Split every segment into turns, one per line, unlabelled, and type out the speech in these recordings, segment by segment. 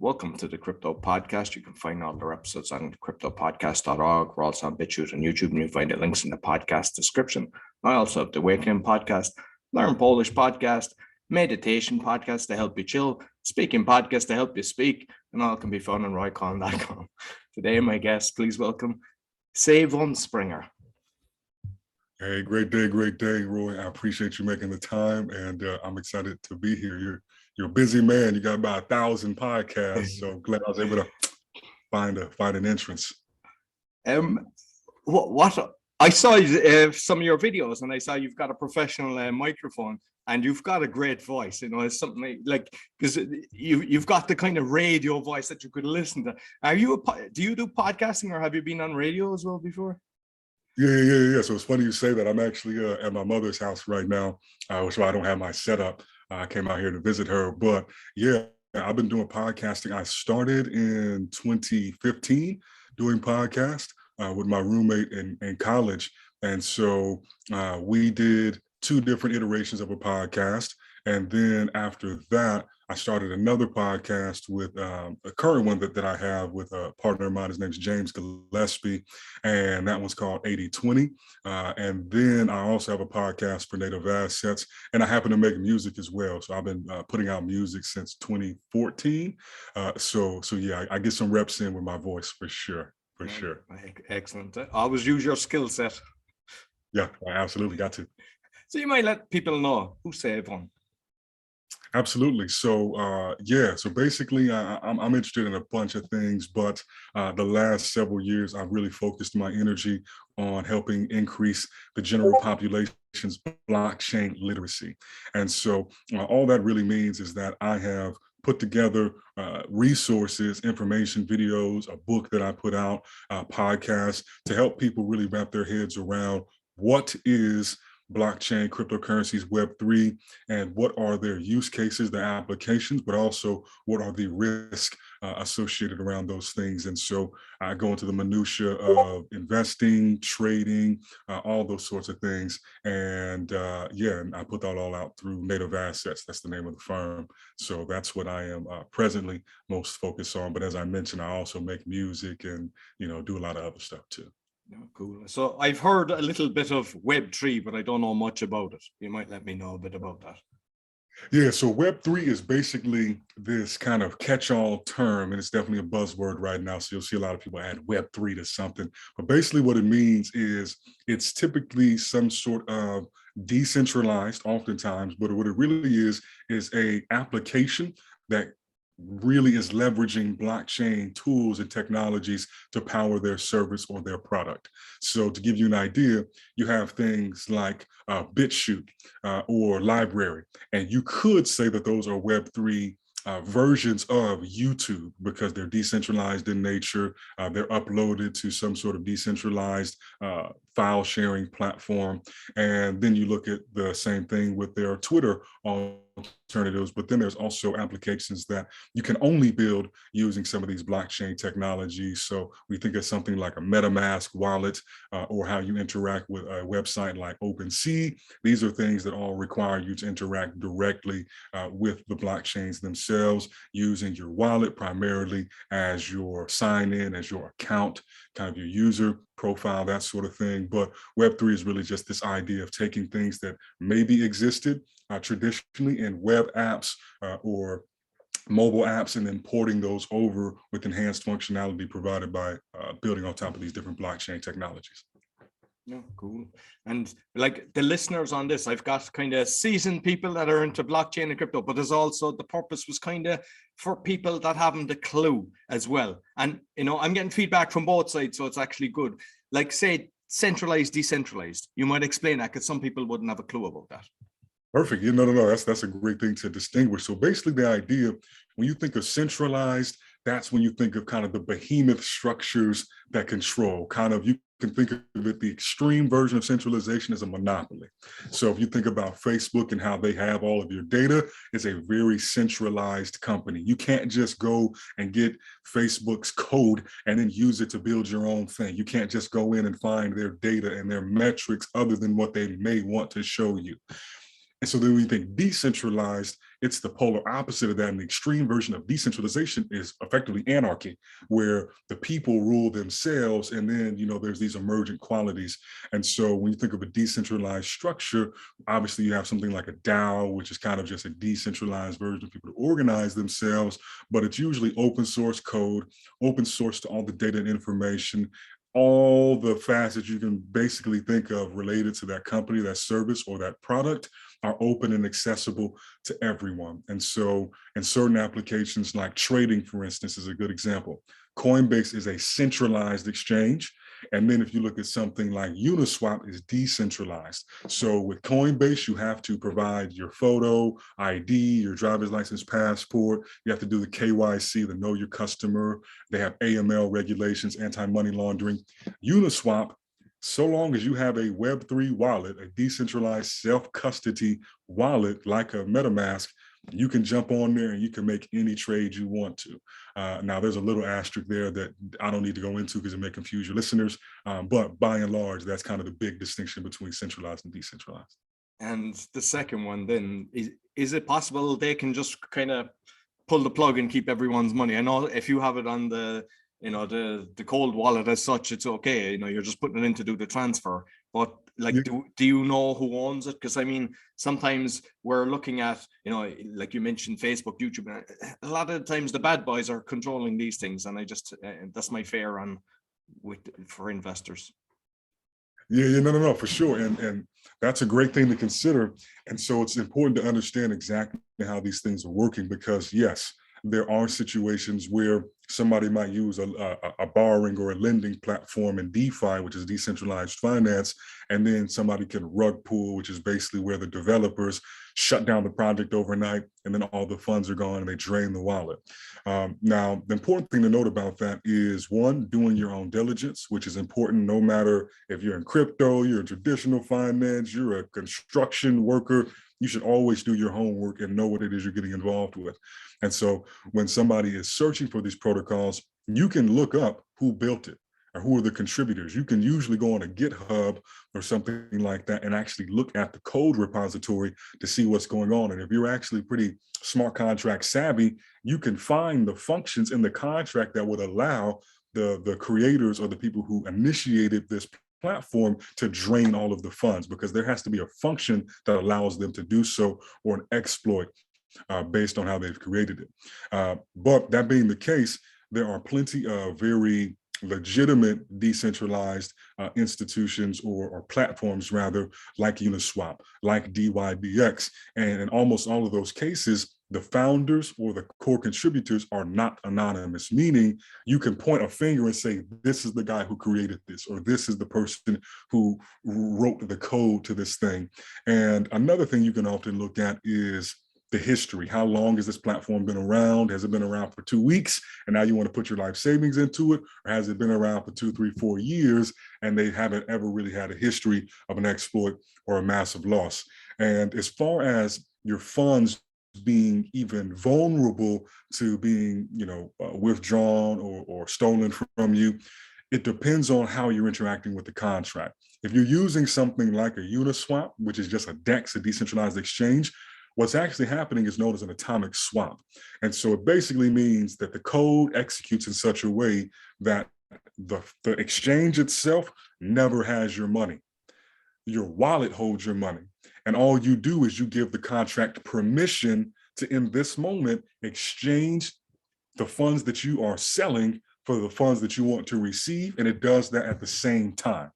Welcome to the Crypto Podcast. You can find all our episodes on cryptopodcast.org. We're also on BitChute and YouTube, and you'll find the links in the podcast description. I also have the Awakening Podcast, Learn Polish Podcast, Meditation Podcast to help you chill, Speaking Podcast to help you speak, and all can be found on roycon.com. Today, my guest, please welcome Sae'Von Springer.
Hey, great day, Roy. I appreciate you making the time, and I'm excited to be here. You're a busy man. You got about 1,000 podcasts, so glad I was able to find an entrance.
What I saw some of your videos, and I saw you've got a professional microphone, and you've got a great voice. You know, it's something like because you've got the kind of radio voice that you could listen to. Do you do podcasting, or have you been on radio as well before?
Yeah. So it's funny you say that. I'm actually at my mother's house right now, so I don't have my setup. I came out here to visit her, but yeah, I've been doing podcasting. I started in 2015 doing podcasts with my roommate in college. And so we did 2 different iterations of a podcast. And then after that, I started another podcast with a current one that I have with a partner of mine. His name's James Gillespie, and that one's called 80/20. And then I also have a podcast for Native Assets, and I happen to make music as well. So I've been putting out music since 2014. So yeah, I get some reps in with my voice for sure.
Excellent. Always use your skill set.
Yeah, I absolutely got to.
So you might let people know who's Sae'Von.
Absolutely. So so basically I'm interested in a bunch of things, but the last several years I've really focused my energy on helping increase the general population's blockchain literacy. And so all that really means is that I have put together resources, information, videos, a book that I put out, podcasts to help people really wrap their heads around what is blockchain, cryptocurrencies, Web3, and what are their use cases, their applications, but also what are the risks associated around those things. And so I go into the minutia of investing, trading, all those sorts of things. And and I put that all out through Native Assets. That's the name of the firm. So that's what I am presently most focused on. But as I mentioned, I also make music and, do a lot of other stuff too.
Oh, cool. So I've heard a little bit of Web3, but I don't know much about it. You might let me know a bit about that.
Yeah, so Web3 is basically this kind of catch-all term, and it's definitely a buzzword right now. So you'll see a lot of people add Web3 to something. But basically what it means is it's typically some sort of decentralized, oftentimes, but what it really is a application that really is leveraging blockchain tools and technologies to power their service or their product. So to give you an idea, you have things like BitChute or Library, and you could say that those are Web3 versions of YouTube because they're decentralized in nature. They're uploaded to some sort of decentralized file sharing platform. And then you look at the same thing with their Twitter alternatives, but then there's also applications that you can only build using some of these blockchain technologies. So we think of something like a MetaMask wallet or how you interact with a website like OpenSea. These are things that all require you to interact directly with the blockchains themselves, using your wallet primarily as your sign-in, as your account, kind of your user profile, that sort of thing. But Web3 is really just this idea of taking things that maybe existed traditionally in web apps or mobile apps and then porting those over with enhanced functionality provided by building on top of these different blockchain technologies.
Yeah, cool. And like the listeners on this, I've got kind of seasoned people that are into blockchain and crypto, but there's also the purpose was kind of for people that haven't a clue as well. And, I'm getting feedback from both sides, so it's actually good. Like say centralized, decentralized, you might explain that because some people wouldn't have a clue about that.
Perfect. No. That's a great thing to distinguish. So basically the idea, when you think of centralized, that's when you think of kind of the behemoth structures that control. Kind of, you can think of it, the extreme version of centralization is a monopoly. So if you think about Facebook and how they have all of your data, it's a very centralized company. You can't just go and get Facebook's code and then use it to build your own thing. You can't just go in and find their data and their metrics other than what they may want to show you. And so then when you think decentralized, it's the polar opposite of that. And the extreme version of decentralization is effectively anarchy, where the people rule themselves. And then, there's these emergent qualities. And so when you think of a decentralized structure, obviously you have something like a DAO, which is kind of just a decentralized version of people to organize themselves, but it's usually open source code, open source to all the data and information, all the facets you can basically think of related to that company, that service, or that product are open and accessible to everyone. And so in certain applications like trading, for instance, is a good example. Coinbase is a centralized exchange. And then if you look at something like Uniswap is decentralized. So with Coinbase, you have to provide your photo, ID, your driver's license, passport. You have to do the KYC, the know your customer. They have AML regulations, anti-money laundering. Uniswap, so long as you have a Web3 wallet, a decentralized self-custody wallet like a MetaMask, you can jump on there and you can make any trade you want to. Now, there's a little asterisk there that I don't need to go into because it may confuse your listeners. But by and large, that's kind of the big distinction between centralized and decentralized.
And the second one then, is it possible they can just kind of pull the plug and keep everyone's money? I know if you have it on the cold wallet as such, it's okay. You're just putting it in to do the transfer. But like, do you know who owns it? Because I mean, sometimes we're looking at, like you mentioned, Facebook, YouTube. A lot of the times the bad boys are controlling these things, and I just that's my fear for investors.
Yeah, no, for sure. And that's a great thing to consider. And so it's important to understand exactly how these things are working, because yes, there are situations where somebody might use a borrowing or a lending platform in DeFi, which is decentralized finance, and then somebody can rug pull, which is basically where the developers shut down the project overnight, and then all the funds are gone and they drain the wallet. Now, the important thing to note about that is, one, doing your own diligence, which is important no matter if you're in crypto, you're in traditional finance, you're a construction worker. You should always do your homework and know what it is you're getting involved with. And so when somebody is searching for these protocols, you can look up who built it or who are the contributors. You can usually go on a GitHub or something like that and actually look at the code repository to see what's going on. And if you're actually pretty smart contract savvy, you can find the functions in the contract that would allow the creators or the people who initiated this platform to drain all of the funds, because there has to be a function that allows them to do so, or an exploit based on how they've created it. But that being the case, there are plenty of very legitimate decentralized institutions or platforms rather, like Uniswap, like DYDX. And in almost all of those cases, the founders or the core contributors are not anonymous, meaning you can point a finger and say, this is the guy who created this, or this is the person who wrote the code to this thing. And another thing you can often look at is the history. How long has this platform been around? Has it been around for 2 weeks and now you want to put your life savings into it? Or has it been around for 2, 3, 4 years and they haven't ever really had a history of an exploit or a massive loss? And as far as your funds being even vulnerable to being, withdrawn or stolen from you, it depends on how you're interacting with the contract. If you're using something like a Uniswap, which is just a DEX, a decentralized exchange, what's actually happening is known as an atomic swap. And so it basically means that the code executes in such a way that the exchange itself never has your money. Your wallet holds your money. And all you do is you give the contract permission to, in this moment, exchange the funds that you are selling for the funds that you want to receive. And it does that at the same time.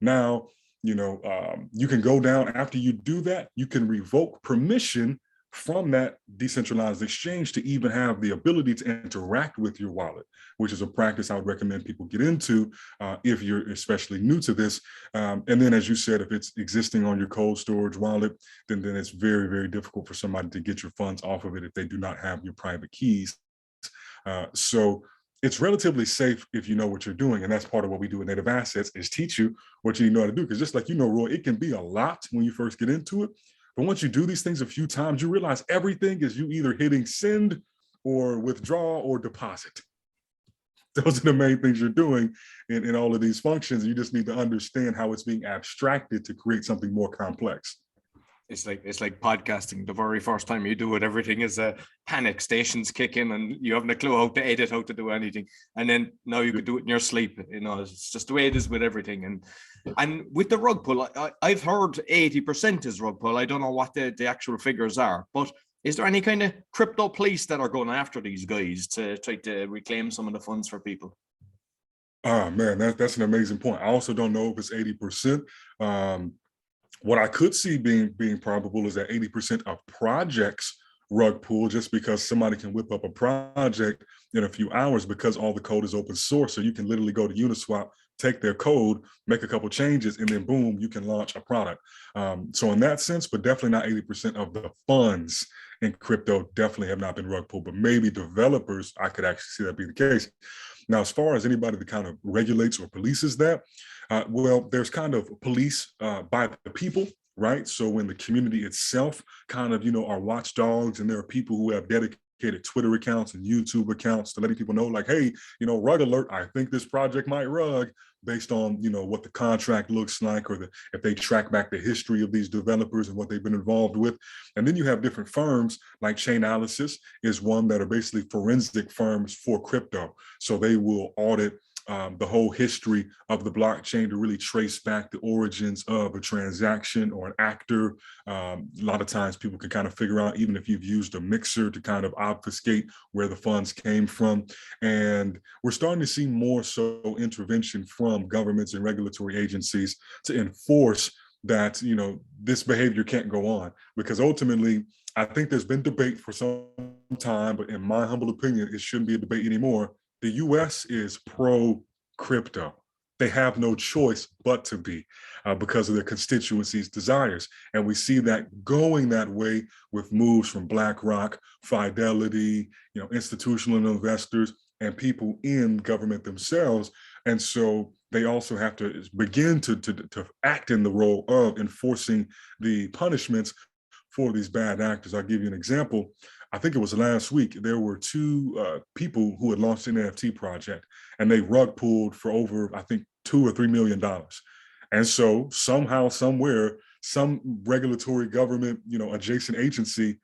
Now, you can go down after you do that, you can revoke permission from that decentralized exchange to even have the ability to interact with your wallet, which is a practice I would recommend people get into if you're especially new to this. And then, as you said, if it's existing on your cold storage wallet, then it's very, very difficult for somebody to get your funds off of it if they do not have your private keys. So it's relatively safe if you know what you're doing. And that's part of what we do with native assets, is teach you what you need to know how to do. Because just like, Roy, it can be a lot when you first get into it. But once you do these things a few times, you realize everything is you either hitting send or withdraw or deposit. Those are the main things you're doing in all of these functions. You just need to understand how it's being abstracted to create something more complex.
It's like podcasting. The very first time you do it, everything is a panic. Stations kick in, and you haven't a clue how to edit, how to do anything. And then now you could do it in your sleep. You know, it's just the way it is with everything. And with the rug pull, I've heard 80% is rug pull. I don't know what the actual figures are, but is there any kind of crypto police that are going after these guys to try to reclaim some of the funds for people?
Ah, man, that's an amazing point. I also don't know if it's 80%. What I could see being probable is that 80% of projects rug pull, just because somebody can whip up a project in a few hours because all the code is open source. So you can literally go to Uniswap, take their code, make a couple changes, and then boom, you can launch a product. So in that sense, but definitely not 80% of the funds in crypto definitely have not been rug pulled, but maybe developers, I could actually see that be the case. Now, as far as anybody that kind of regulates or polices that, well, there's kind of police by the people, right? So when the community itself kind of, are watchdogs, and there are people who have dedicated Twitter accounts and YouTube accounts to letting people know, like, hey, rug alert, I think this project might rug, based on, what the contract looks like, or if they track back the history of these developers and what they've been involved with. And then you have different firms, like Chainalysis is one, that are basically forensic firms for crypto. So they will audit the whole history of the blockchain to really trace back the origins of a transaction or an actor. A lot of times people can kind of figure out, even if you've used a mixer, to kind of obfuscate where the funds came from. And we're starting to see more so intervention from governments and regulatory agencies to enforce that, this behavior can't go on. Because ultimately, I think there's been debate for some time, but in my humble opinion, it shouldn't be a debate anymore. The US is pro crypto. They have no choice but to be, because of their constituency's desires. And we see that going that way with moves from BlackRock, Fidelity, institutional investors, and people in government themselves. And so they also have to begin to act in the role of enforcing the punishments for these bad actors. I'll give you an example. I think it was last week, there were two people who had launched an NFT project, and they rug pulled for over, I think, $2 or $3 million. And so somehow, somewhere, some regulatory government, adjacent agency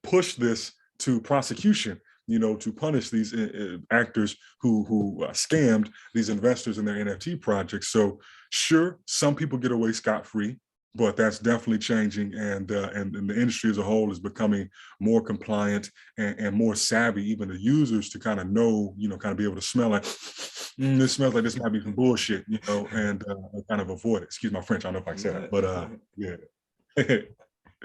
pushed this to prosecution, to punish these actors who scammed these investors in their NFT projects. So sure, some people get away scot-free, but that's definitely changing, and the industry as a whole is becoming more compliant and more savvy, even the users, to kind of know, kind of be able to smell like, this smells like this might be some bullshit, and kind of avoid it. Excuse my French, I don't know if I can say that, but yeah.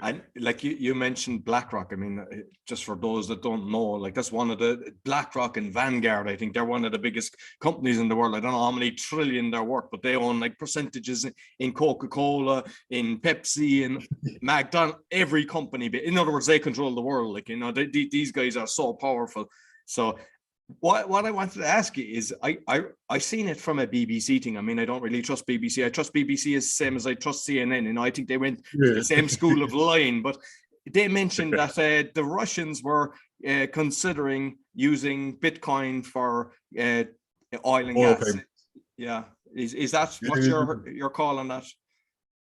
And like you mentioned BlackRock. I mean, just for those that don't know, like, that's one of the BlackRock and Vanguard. I think they're one of the biggest companies in the world. I don't know how many trillion they're worth, but they own like percentages in Coca-Cola, in Pepsi, and McDonald's, every company. But in other words, they control the world. Like, these guys are so powerful. So what I wanted to ask you is, I seen it from a BBC thing. I mean, I don't really trust BBC. I trust BBC as the same as I trust CNN. I think they went to the same school of lying. But they mentioned that the Russians were considering using Bitcoin for oil and gas.
Payment.
Yeah, is that what's your call on that?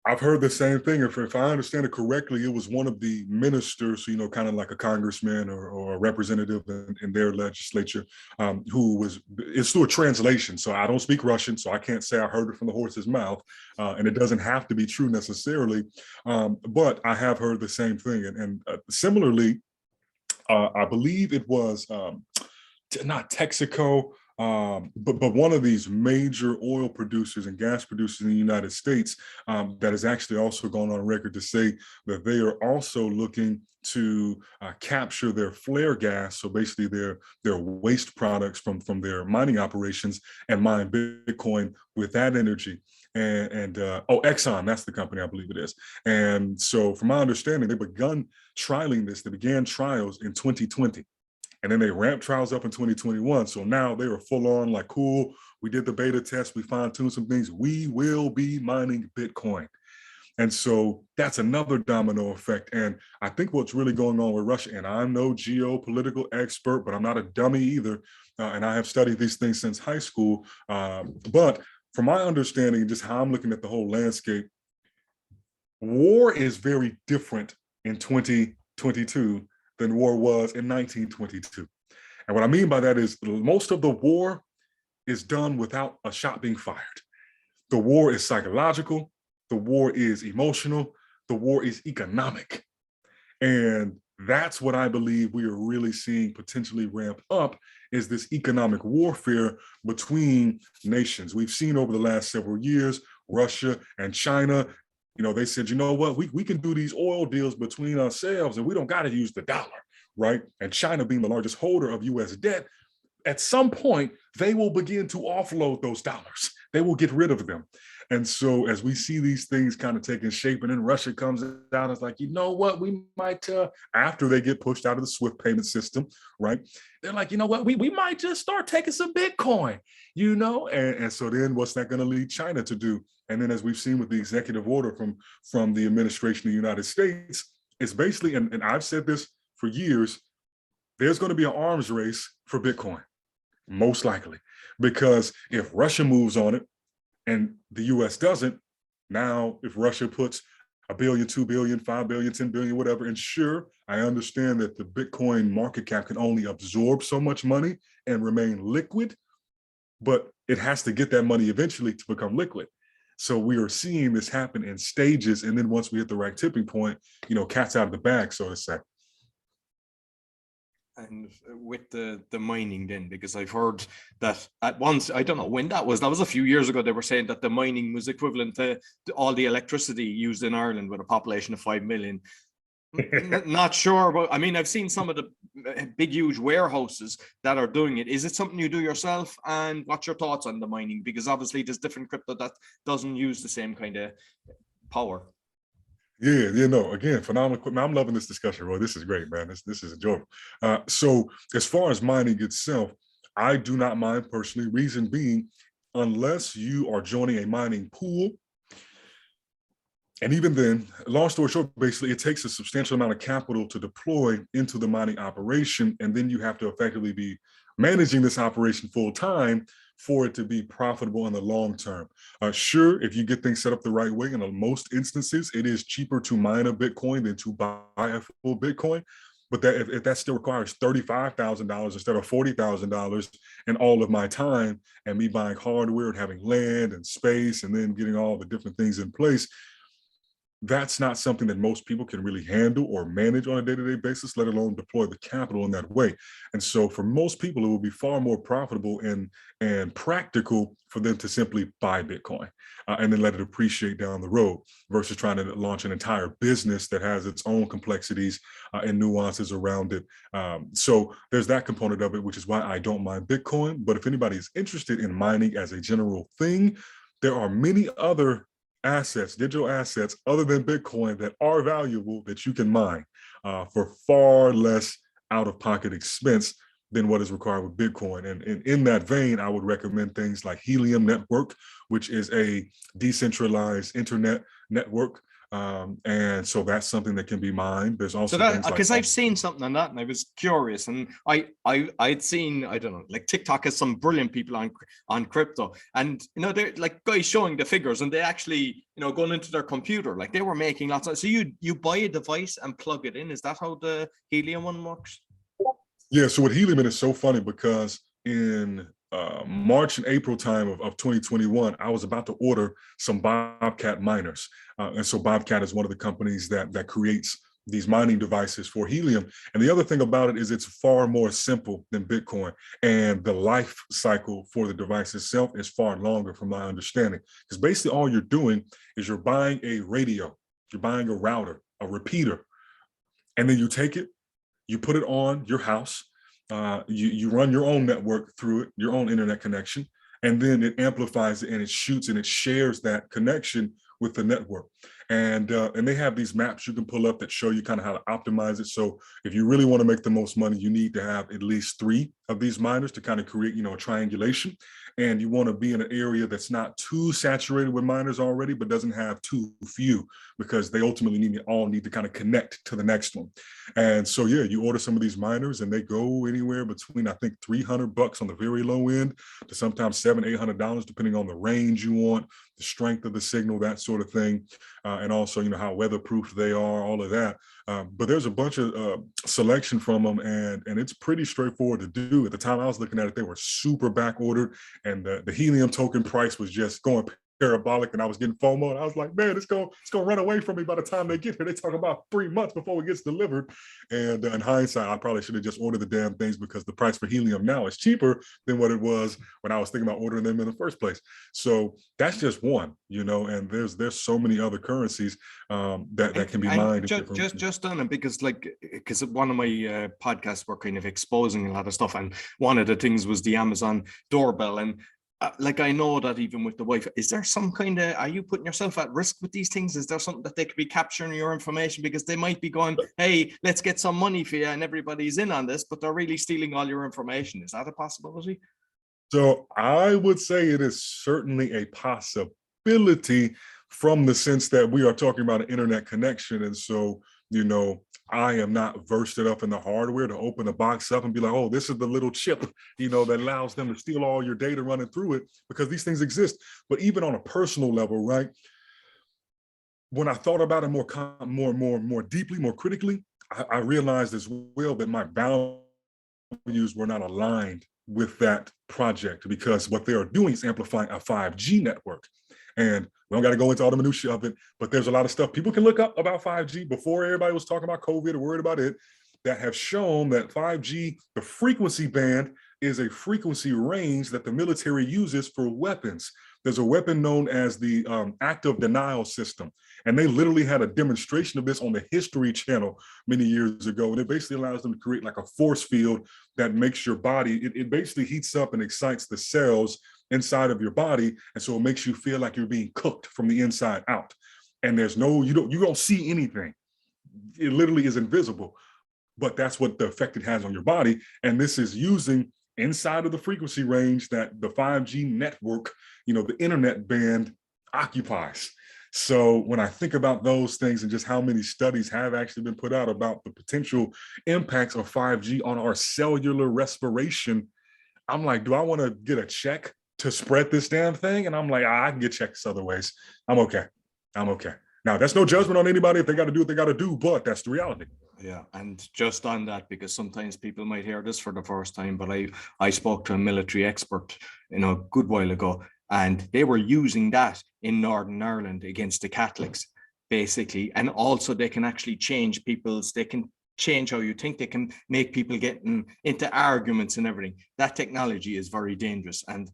I've heard the same thing. If I understand it correctly, it was one of the ministers, kind of like a congressman or a representative in their legislature, who was, it's through a translation. So I don't speak Russian, so I can't say I heard it from the horse's mouth. And it doesn't have to be true necessarily. But I have heard the same thing. And similarly, I believe it was not Texaco, but one of these major oil producers and gas producers in the United States, that has actually also gone on record to say that they are also looking to capture their flare gas, so basically their waste products from their mining operations, and mine Bitcoin with that energy. And Exxon, that's the company, I believe it is. And so from my understanding, they've begun trialing this. They began trials in 2020. And then they ramped trials up in 2021. So now they were full on, like, cool, we did the beta test, we fine-tuned some things, we will be mining Bitcoin. And so that's another domino effect. And I think what's really going on with Russia, and I'm no geopolitical expert, but I'm not a dummy either, and I have studied these things since high school, but from my understanding, just how I'm looking at the whole landscape, war is very different in 2022 than war was in 1922. And what I mean by that is most of the war is done without a shot being fired. The war is psychological, the war is emotional, the war is economic. And that's what I believe we are really seeing potentially ramp up is this economic warfare between nations. We've seen over the last several years, Russia and China, they said, you know what, we can do these oil deals between ourselves and we don't got to use the dollar, right? And China being the largest holder of US debt, at some point, they will begin to offload those dollars. They will get rid of them. And so as we see these things kind of taking shape, and then Russia comes out and it's like, you know what, we might, after they get pushed out of the SWIFT payment system, right? They're like, you know what, we might just start taking some Bitcoin, And so then what's that going to lead China to do? And then as we've seen with the executive order from the administration of the United States, it's basically, and I've said this for years, there's going to be an arms race for Bitcoin, most likely, because if Russia moves on it and the US doesn't, now if Russia puts $1 billion, $2 billion, $5 billion, $10 billion, whatever, and sure, I understand that the Bitcoin market cap can only absorb so much money and remain liquid, but it has to get that money eventually to become liquid. So we are seeing this happen in stages. And then once we hit the right tipping point, cat's out of the bag, so to say.
And with the mining then, because I've heard that at once, I don't know when that was a few years ago, they were saying that the mining was equivalent to all the electricity used in Ireland with a population of 5 million. Not sure, but I mean, I've seen some of the big, huge warehouses that are doing it. Is it something you do yourself? And what's your thoughts on the mining? Because obviously there's different crypto that doesn't use the same kind of power.
Yeah, again, phenomenal equipment. I'm loving this discussion, Roy. This is great, man. This is enjoyable. So as far as mining itself, I do not mind personally, reason being, unless you are joining a mining pool. And even then, long story short, basically, it takes a substantial amount of capital to deploy into the mining operation. And then you have to effectively be managing this operation full time for it to be profitable in the long term. Sure, if you get things set up the right way, in most instances, it is cheaper to mine a Bitcoin than to buy a full Bitcoin. But that if that still requires $35,000 instead of $40,000 and all of my time and me buying hardware and having land and space and then getting all the different things in place, that's not something that most people can really handle or manage on a day-to-day basis, let alone deploy the capital in that way. And so for most people, it will be far more profitable and practical for them to simply buy Bitcoin and then let it appreciate down the road versus trying to launch an entire business that has its own complexities and nuances around it. So there's that component of it, which is why I don't mind Bitcoin. But if anybody is interested in mining as a general thing, there are many other assets, digital assets, other than Bitcoin that are valuable that you can mine for far less out-of-pocket expense than what is required with Bitcoin. And in that vein, I would recommend things like Helium Network, which is a decentralized internet network. And so that's something that can be mined. There's also things like,
because I've seen something on that and I was curious, and I'd seen, I don't know, like TikTok has some brilliant people on crypto, and they're like guys showing the figures and they actually going into their computer, like they were making lots of. So you buy a device and plug it in. Is that how the Helium one works?
Yeah, so with Helium, it's so funny because in March and April time of 2021, I was about to order some Bobcat miners. And so Bobcat is one of the companies that creates these mining devices for Helium. And the other thing about it is it's far more simple than Bitcoin. And the life cycle for the device itself is far longer from my understanding. Because basically all you're doing is you're buying a radio, you're buying a router, a repeater, and then you take it, you put it on your house, you run your own network through it, your own internet connection, and then it amplifies it and it shoots and it shares that connection with the network. And they have these maps you can pull up that show you kind of how to optimize it. So if you really want to make the most money, you need to have at least 3 of these miners to kind of create, a triangulation. And you want to be in an area that's not too saturated with miners already, but doesn't have too few, because they ultimately need to kind of connect to the next one. And so, yeah, you order some of these miners and they go anywhere between, I think, $300 on the very low end to sometimes $700, $800, depending on the range you want, the strength of the signal, that sort of thing. and also, how weatherproof they are, all of that. But there's a bunch of selection from them, and it's pretty straightforward to do. At the time I was looking at it, they were super back ordered, and the helium token price was just going parabolic, and I was getting FOMO, and I was like, man, it's gonna run away from me by the time they get here. They talk about 3 months before it gets delivered. And in hindsight, I probably should have just ordered the damn things, because the price for helium now is cheaper than what it was when I was thinking about ordering them in the first place. So that's just one, and there's so many other currencies that can be mined.
Just on it, because one of my podcasts were kind of exposing a lot of stuff, and one of the things was the Amazon doorbell. And I know that even with the Wi-Fi, is there some kind of, are you putting yourself at risk with these things? Is there something that they could be capturing your information, because they might be going, hey, let's get some money for you, and everybody's in on this, but they're really stealing all your information? Is that a possibility?
So I would say it is certainly a possibility, from the sense that we are talking about an internet connection. And so, I am not versed enough in the hardware to open the box up and be like, oh, this is the little chip, that allows them to steal all your data running through it, because these things exist. But even on a personal level, right? When I thought about it more deeply, more critically, I realized as well that my values were not aligned with that project, because what they are doing is amplifying a 5G network. And we don't got to go into all the minutiae of it, but there's a lot of stuff people can look up about 5G before everybody was talking about COVID or worried about it, that have shown that 5G, the frequency band, is a frequency range that the military uses for weapons. There's a weapon known as the active denial system. And they literally had a demonstration of this on the History Channel many years ago. And it basically allows them to create like a force field that makes your body, it basically heats up and excites the cells inside of your body. And so it makes you feel like you're being cooked from the inside out. And there's you don't see anything. It literally is invisible, but that's what the effect it has on your body. And this is using inside of the frequency range that the 5G network, the internet band occupies. So when I think about those things and just how many studies have actually been put out about the potential impacts of 5G on our cellular respiration, I'm like, do I want to get a check to spread this damn thing? And I'm like, I can get checks other ways. I'm okay. Now, that's no judgment on anybody. If they got to do what they got to do, but that's the reality.
Yeah, and just on that, because sometimes people might hear this for the first time, but I spoke to a military expert, a good while ago, and they were using that in Northern Ireland against the Catholics, basically. And also they can actually change they can change how you think, they can make people get into arguments and everything. That technology is very dangerous. And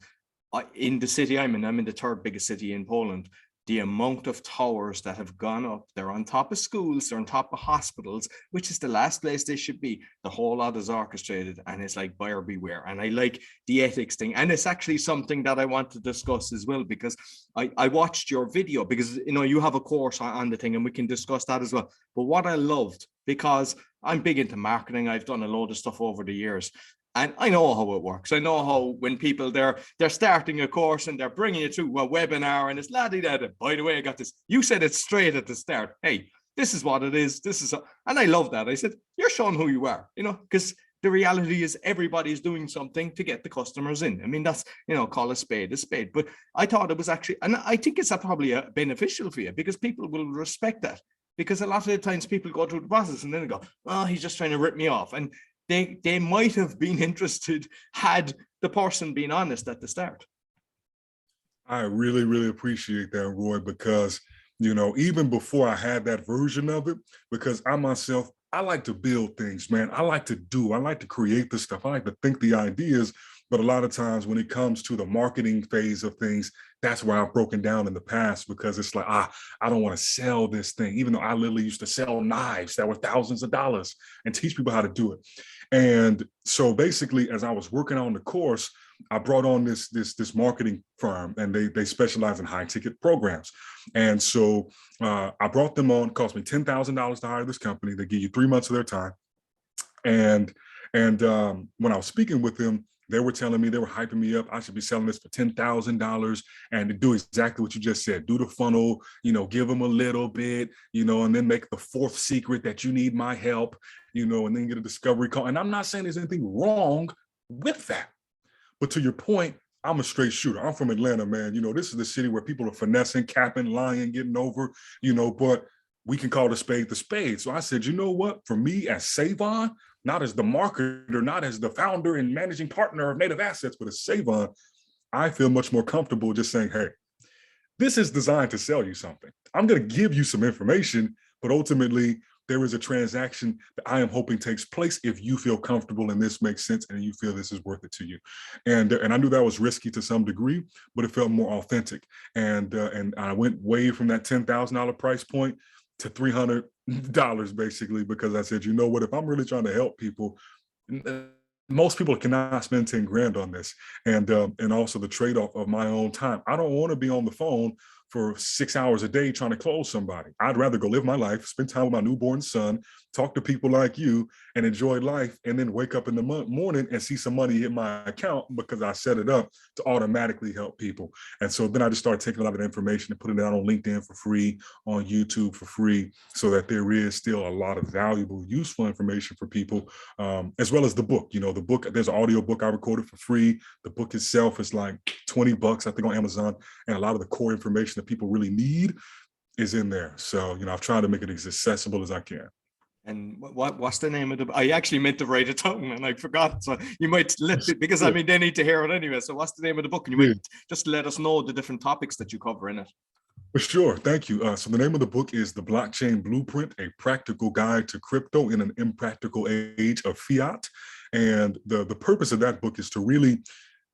in the city I'm in the third biggest city in Poland. The amount of towers that have gone up, they're on top of schools, they're on top of hospitals, which is the last place they should be. The whole lot is orchestrated, and it's like buyer beware. And I like the ethics thing. And it's actually something that I want to discuss as well, because I watched your video, because, you have a course on the thing, and we can discuss that as well. But what I loved, because I'm big into marketing, I've done a load of stuff over the years, and I know how it works. I know how when people, they're starting a course and they're bringing you to a webinar and it's la-di-da. By the way, I got this. You said it straight at the start. Hey, this is what it is. And I love that. I said, you're showing who you are, because the reality is everybody's doing something to get the customers in. I mean, that's, call a spade a spade. But I thought it was actually, and I think it's probably beneficial for you, because people will respect that. Because a lot of the times people go through the process and then they go, oh, he's just trying to rip me off. And they might have been interested had the person been honest at the start.
I really, really appreciate that, Roy, because, even before I had that version of it, because I myself, I like to build things, man. I like to create the stuff. I like to think the ideas. But a lot of times when it comes to the marketing phase of things, that's where I've broken down in the past, because it's like, I don't want to sell this thing, even though I literally used to sell knives that were thousands of dollars and teach people how to do it. And so basically, as I was working on the course, I brought on this marketing firm, and they specialize in high ticket programs. And so I brought them on. It cost me $10,000 to hire this company. They give you 3 months of their time. And when I was speaking with them, they were telling me, they were hyping me up. I should be selling this for $10,000, and to do exactly what you just said. Do the funnel, give them a little bit, and then make the fourth secret that you need my help, and then get a discovery call. And I'm not saying there's anything wrong with that. But to your point, I'm a straight shooter. I'm from Atlanta, man. This is the city where people are finessing, capping, lying, getting over, but we can call the spade. So I said, you know what? For me as Sae'Von, not as the marketer, not as the founder and managing partner of Native Assets, but as Sae'Von, I feel much more comfortable just saying, hey, this is designed to sell you something. I'm going to give you some information, but ultimately there is a transaction that I am hoping takes place if you feel comfortable and this makes sense and you feel this is worth it to you. And I knew that was risky to some degree, but it felt more authentic. And I went way from that $10,000 price point to $300 basically, because I said, you know what, if I'm really trying to help people, most people cannot spend 10 grand on this. And also the trade-off of my own time. I don't want to be on the phone for 6 hours a day trying to close somebody. I'd rather go live my life, spend time with my newborn son, talk to people like you and enjoy life, and then wake up in the morning and see some money hit my account because I set it up to automatically help people. And so then I just started taking a lot of the information and putting it out on LinkedIn for free, on YouTube for free, so that there is still a lot of valuable, useful information for people, as well as the book. The book, there's an audio book I recorded for free. The book itself is like $20, I think, on Amazon. And a lot of the core information that people really need is in there. So, I've tried to make it as accessible as I can.
And what's the name of the? I actually meant to write it down and I forgot. So you might let it, because they need to hear it anyway. So what's the name of the book? And you might just let us know the different topics that you cover in it.
For sure, thank you. So the name of the book is The Blockchain Blueprint: A Practical Guide to Crypto in an Impractical Age of Fiat. And the purpose of that book is to really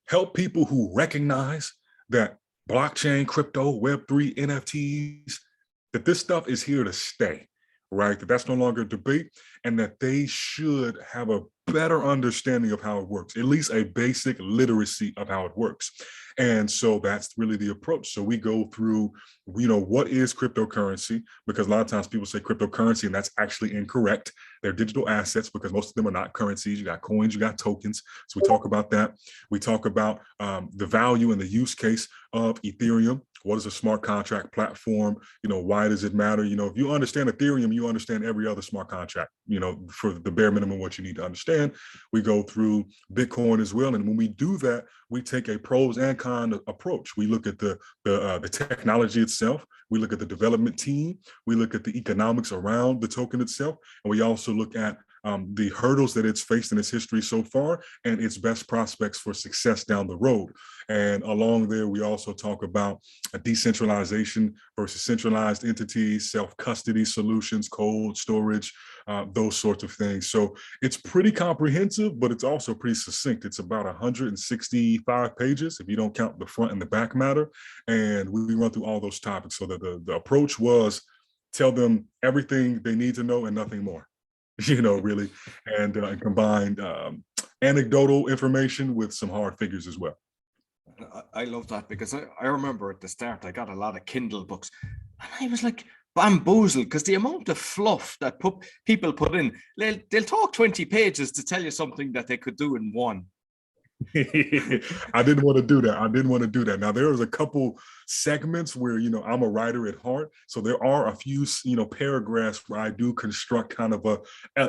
help people who recognize that blockchain, crypto, Web3, NFTs, that this stuff is here to stay. Right? That's no longer a debate, and that they should have a better understanding of how it works, at least a basic literacy of how it works. And so that's really the approach. So we go through, what is cryptocurrency? Because a lot of times people say cryptocurrency, and that's actually incorrect. They're digital assets because most of them are not currencies. You got coins, you got tokens. So we talk about that. We talk about the value and the use case of Ethereum. What is a smart contract platform? Why does it matter? If you understand Ethereum, you understand every other smart contract, for the bare minimum, what you need to understand. We go through Bitcoin as well. And when we do that, we take a pros and cons approach. We look at the technology itself. We look at the development team. We look at the economics around the token itself. And we also look at the hurdles that it's faced in its history so far and its best prospects for success down the road. And along there, we also talk about decentralization versus centralized entities, self-custody solutions, cold storage, those sorts of things. So it's pretty comprehensive, but it's also pretty succinct. It's about 165 pages, if you don't count the front and the back matter. And we run through all those topics. So the approach was tell them everything they need to know and nothing more. Really, and combined anecdotal information with some hard figures as well.
I love that, because I remember at the start, I got a lot of Kindle books and I was like bamboozled, because the amount of fluff that people put in, they'll talk 20 pages to tell you something that they could do in one.
I didn't want to do that. Now, there was a couple segments where, I'm a writer at heart. So there are a few, paragraphs where I do construct kind of a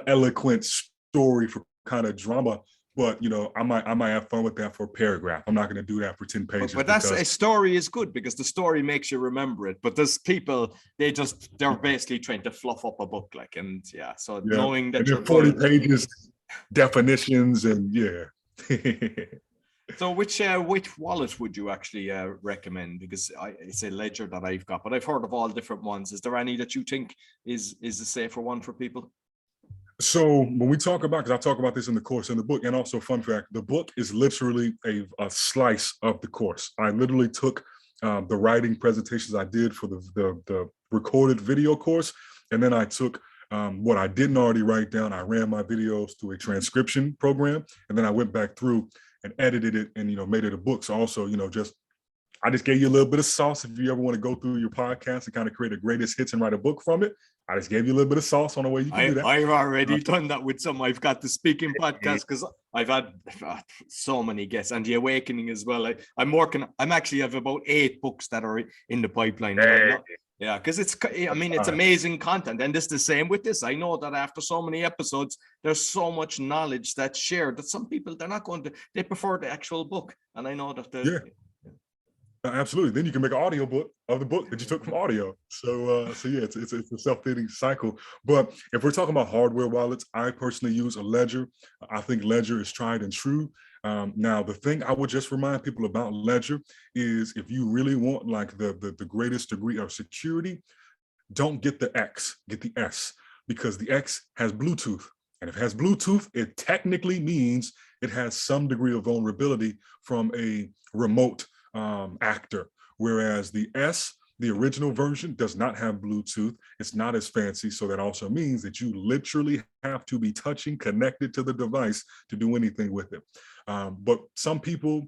eloquent story for kind of drama. But, I might have fun with that for a paragraph. I'm not going to do that for 10 pages.
But that's a story is good, because the story makes you remember it. But there's people, they're basically trying to fluff up a book, knowing that you're
40 pages, definitions, and
So which wallet would you actually recommend? Because it's a ledger that I've got, but I've heard of all different ones. Is there any that you think is a safer one for people?
So when we talk about, because I talk about this in the course in the book, and also fun fact, the book is literally a slice of the course. I literally took the writing presentations I did for the recorded video course, and then I took what I didn't already write down. I ran my videos through a transcription program, and then I went back through and edited it and, made it a book. So also, I just gave you a little bit of sauce. If you ever want to go through your podcast and kind of create a greatest hits and write a book from it, I just gave you a little bit of sauce on the way you can do that.
I've already done that with some. I've got the speaking podcast, because I've had so many guests, and the awakening as well. I have about 8 books that are in the pipeline. Yeah, because it's amazing content. And it's the same with this. I know that after so many episodes, there's so much knowledge that's shared that some people, they prefer the actual book. And I know that
absolutely. Then you can make an audio book of the book that you took from audio. So yeah, it's a self-feeding cycle. But if we're talking about hardware wallets, I personally use a Ledger. I think Ledger is tried and true. Now, the thing I would just remind people about Ledger is if you really want like the greatest degree of security, don't get the X, get the S, because the X has Bluetooth. And if it has Bluetooth, it technically means it has some degree of vulnerability from a remote actor. Whereas the S, the original version, does not have Bluetooth. It's not as fancy. So that also means that you literally have to be touching, connected to the device to do anything with it. But some people,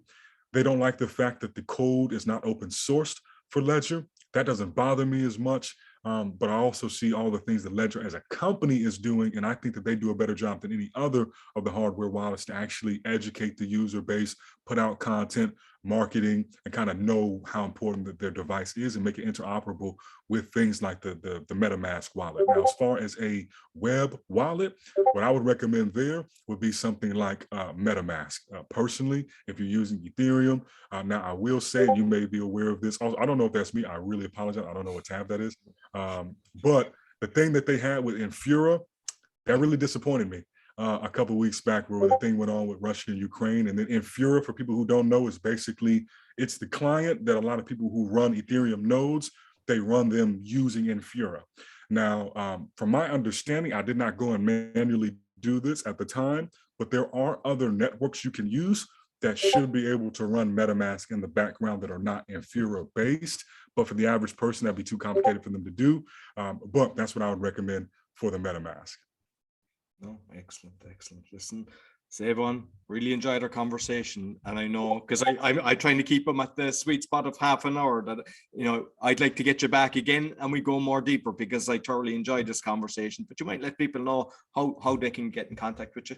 they don't like the fact that the code is not open sourced for Ledger. That doesn't bother me as much. But I also see all the things that Ledger as a company is doing, and I think that they do a better job than any other of the hardware wallets to actually educate the user base, put out content, marketing, and kind of know how important that their device is and make it interoperable with things like the MetaMask wallet. Now, as far as a web wallet, what I would recommend there would be something like MetaMask. Personally, if you're using Ethereum, now I will say, you may be aware of this. Also, I don't know if that's me. I really apologize. I don't know what tab that is. But the thing that they had with Infura, that really disappointed me. A couple of weeks back, where the thing went on with Russia and Ukraine. And then Infura, for people who don't know, is basically, it's the client that a lot of people who run Ethereum nodes, they run them using Infura. Now, from my understanding, I did not go and manually do this at the time, but there are other networks you can use that should be able to run MetaMask in the background that are not Infura based. But for the average person, that'd be too complicated for them to do. But that's what I would recommend for the MetaMask.
No, excellent. Listen, Sae'Von, really enjoyed our conversation. And I know, because I'm trying to keep them at the sweet spot of half an hour, that, I'd like to get you back again and we go more deeper, because I thoroughly enjoyed this conversation. But you might let people know how they can get in contact with you.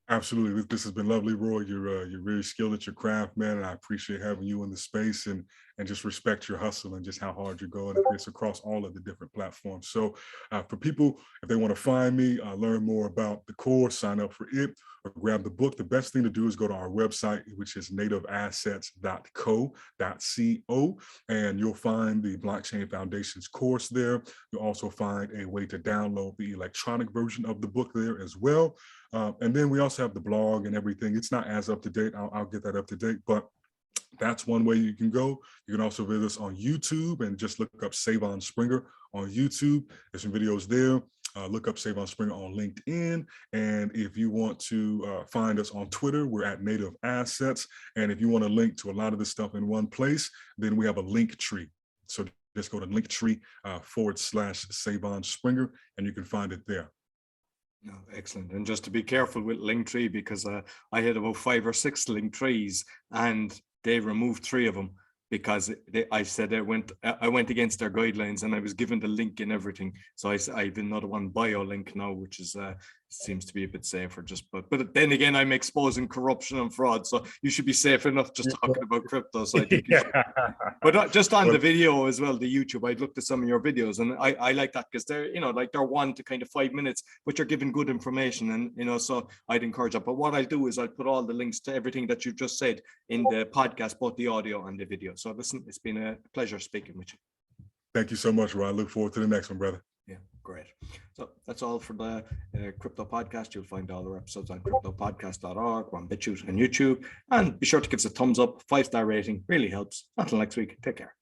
Absolutely. This has been lovely, Roy. You're really skilled at your craft, man, and I appreciate having you in the space and just respect your hustle and just how hard you're going. It's across all of the different platforms. So for people, if they want to find me, learn more about the course, sign up for it, or grab the book, the best thing to do is go to our website, which is nativeassets.co, and you'll find the Blockchain Foundations course there. You'll also find a way to download the electronic version of the book there as well. And then we also have the blog and everything. It's not as up to date. I'll get that up to date, but that's one way you can go. You can also visit us on YouTube and just look up Sae'Von Springer on YouTube. There's some videos there. Look up Sae'Von Springer on LinkedIn. And if you want to find us on Twitter, we're at Native Assets. And if you want to link to a lot of this stuff in one place, then we have a link tree. So just go to Linktree /Sae'Von Springer, and you can find it there.
No, excellent. And just to be careful with Linktree, because I had about 5 or 6 Linktrrees and they removed 3 of them because I said I went against their guidelines, and I was given the link and everything. So I have another one, bio link now, which is seems to be a bit safer. But then again, I'm exposing corruption and fraud, so you should be safe enough just talking about crypto. So I think you should. But just on the video as well, the YouTube, I'd looked at some of your videos, and I like that, because they're they're 1 to kind of 5 minutes, but you're giving good information, and so I'd encourage that. But what I'll do is I'll put all the links to everything that you've just said in the podcast, both the audio and the video. So listen, it's been a pleasure speaking with you.
Thank you so much, Ron. I look forward to the next one, brother.
Yeah, great. So that's all for the Crypto Podcast. You'll find all our episodes on cryptopodcast.org, on BitChute and YouTube. And be sure to give us a thumbs up, 5-star rating. Really helps. Until next week, take care.